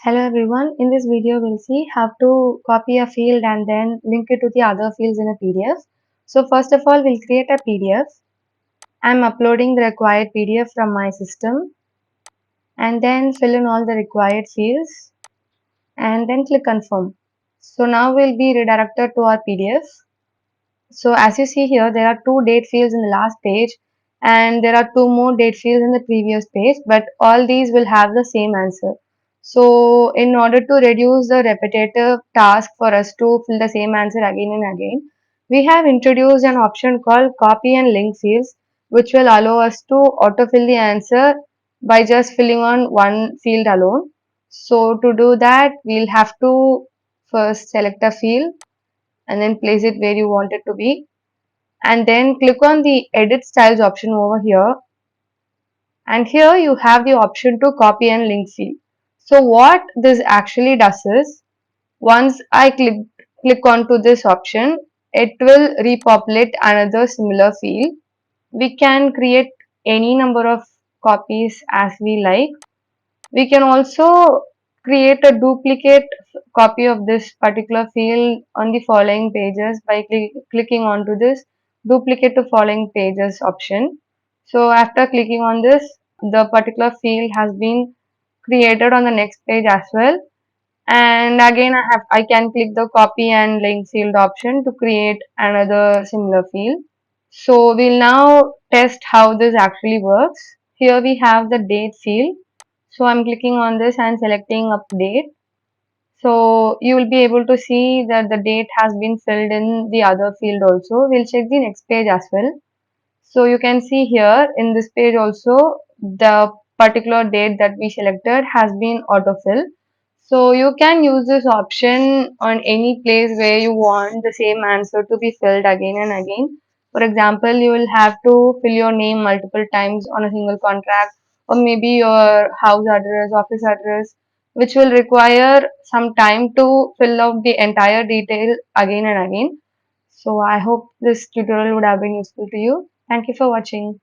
Hello everyone, in this video we'll see how to copy a field and then link it to the other fields in a PDF. So first of all we'll create a PDF. I'm uploading the required PDF from my system and then fill in all the required fields and then click confirm. So now we'll be redirected to our PDF. So as you see here there are two date fields in the last page and there are two more date fields in the previous page, but all these will have the same answer. So in order to reduce the repetitive task for us to fill the same answer again and again, we have introduced an option called copy and link fields, which will allow us to autofill the answer by just filling on one field alone. So to do that, we'll have to first select a field and then place it where you want it to be, and then click on the edit styles option over here, and here you have the option to copy and link field. So what this actually does is, once I click onto this option, it will repopulate another similar field. We can create any number of copies as we like. We can also create a duplicate copy of this particular field on the following pages by clicking onto this duplicate to following pages option. So after clicking on this, the particular field has been created on the next page as well. And again I can click the copy and link field option to create another similar field. So we'll now test how this actually works. Here we have the date field. So I'm clicking on this and selecting update. So you will be able to see that the date has been filled in the other field also. We'll check the next page as well. So you can see here in this page also the particular date that we selected has been autofill. So you can use this option on any place where you want the same answer to be filled again and again. For example, you will have to fill your name multiple times on a single contract, or maybe your house address, office address, which will require some time to fill out the entire detail again and again. So I hope this tutorial would have been useful to you. Thank you for watching.